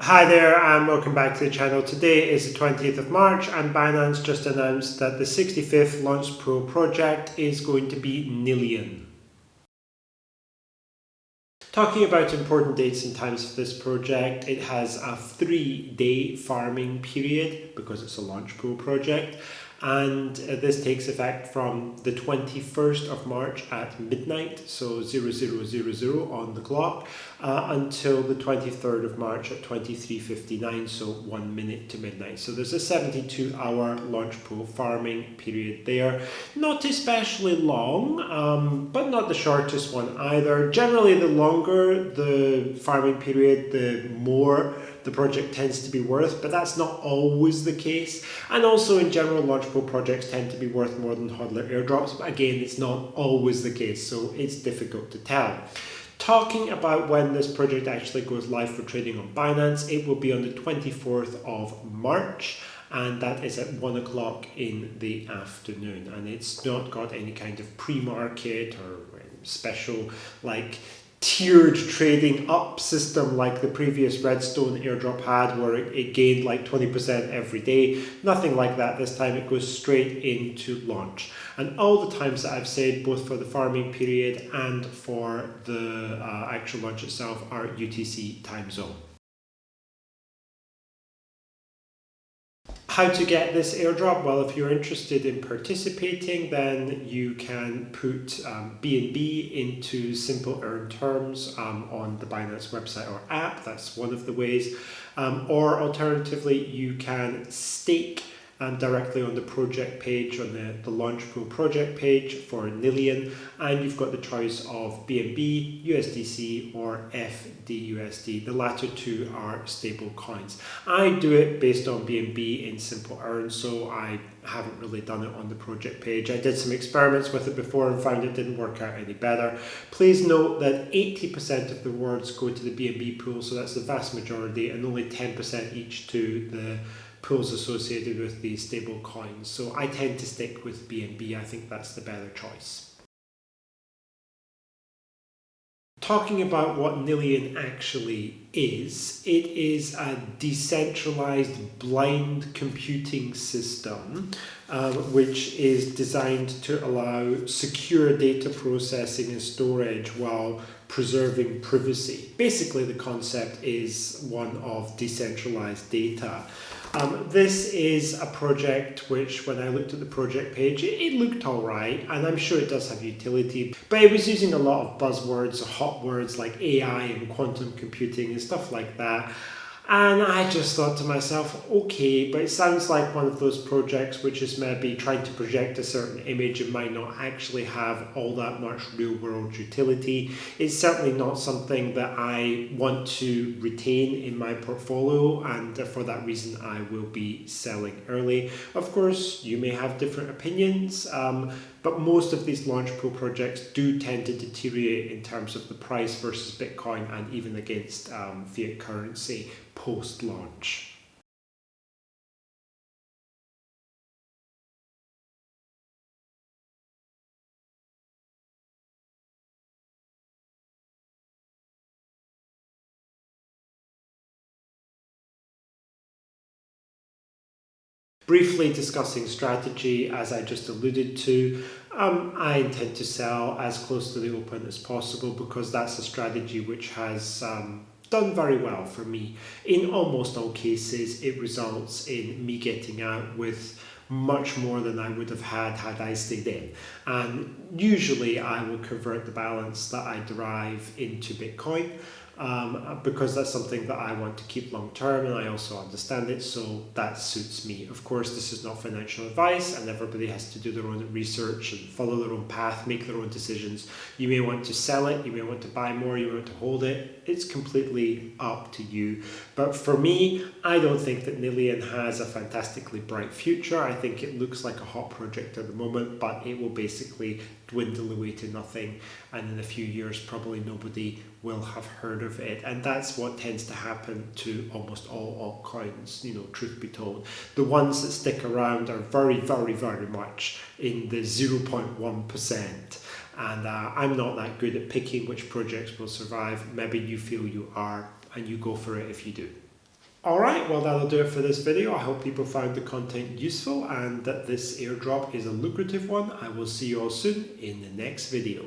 Hi there and welcome back to the channel. Today is the 20th of March and Binance just announced that the 65th Launchpool project is going to be NILLION. Talking about important dates and times for this project, it has a 3-day farming period because it's a Launchpool project, and this takes effect from the 21st of March at midnight, so 0000 on the clock, until the 23rd of March at 23:59, so 1 minute to midnight. So there's a 72-hour Launchpool farming period there. Not especially long, but not the shortest one either. Generally, the longer the farming period, the more the project tends to be worth, but that's not always the case. And also in general, Launchpool projects tend to be worth more than hodler airdrops, but again, it's not always the case, so it's difficult to tell. Talking about when this project actually goes live for trading on Binance, it will be on the 24th of March, and that is at 1 o'clock in the afternoon. And it's not got any kind of pre-market or special tiered trading up system like the previous Redstone airdrop had, where it gained like 20% every day. Nothing like that this time. It goes straight into launch. And all the times that I've said, both for the farming period and for the actual launch itself, are UTC time zone. How to get this airdrop? Well, if you're interested in participating, then you can put BNB into simple earn terms on the Binance website or app. That's one of the ways. Or alternatively, you can stake directly on the project page, on the Launchpool project page for NILLION, and you've got the choice of BNB, USDC or FDUSD. The latter two are stable coins. I do it based on BNB in simple earn, so I haven't really done it on the project page. I did some experiments with it before and found it didn't work out any better. Please note that 80% of the rewards go to the BNB pool, so that's the vast majority, and only 10% each to the pools associated with these stable coins. So I tend to stick with BNB. I think that's the better choice. Talking about what NILLION actually is, it is a decentralized blind computing system which is designed to allow secure data processing and storage while preserving privacy. Basically, the concept is one of decentralized data. This is a project which, when I looked at the project page, it looked all right, and I'm sure it does have utility, but it was using a lot of buzzwords, hot words like AI and quantum computing and stuff like that. And I just thought to myself, okay, but it sounds like one of those projects which is maybe trying to project a certain image and might not actually have all that much real world utility. It's certainly not something that I want to retain in my portfolio, and for that reason I will be selling early. Of course, you may have different opinions, but most of these Launchpool projects do tend to deteriorate in terms of the price versus Bitcoin and even against fiat currency post-launch. Briefly discussing strategy, as I just alluded to, I intend to sell as close to the open as possible because that's a strategy which has done very well for me. In almost all cases, it results in me getting out with much more than I would have had I stayed in. And usually I will convert the balance that I derive into Bitcoin. Because that's something that I want to keep long term and I also understand it, so that suits me. Of course, this is not financial advice and everybody has to do their own research and follow their own path, make their own decisions. You may want to sell it, you may want to buy more, you may want to hold it. It's completely up to you. But for me, I don't think that NILLION has a fantastically bright future. I think it looks like a hot project at the moment, but it will basically dwindle away to nothing, and in a few years probably nobody will have heard of it. And that's what tends to happen to almost all altcoins, truth be told. The ones that stick around are very, very, very much in the 0.1%. And I'm not that good at picking which projects will survive. Maybe you feel you are, and you go for it if you do. Alright, well that'll do it for this video. I hope people found the content useful and that this airdrop is a lucrative one. I will see you all soon in the next video.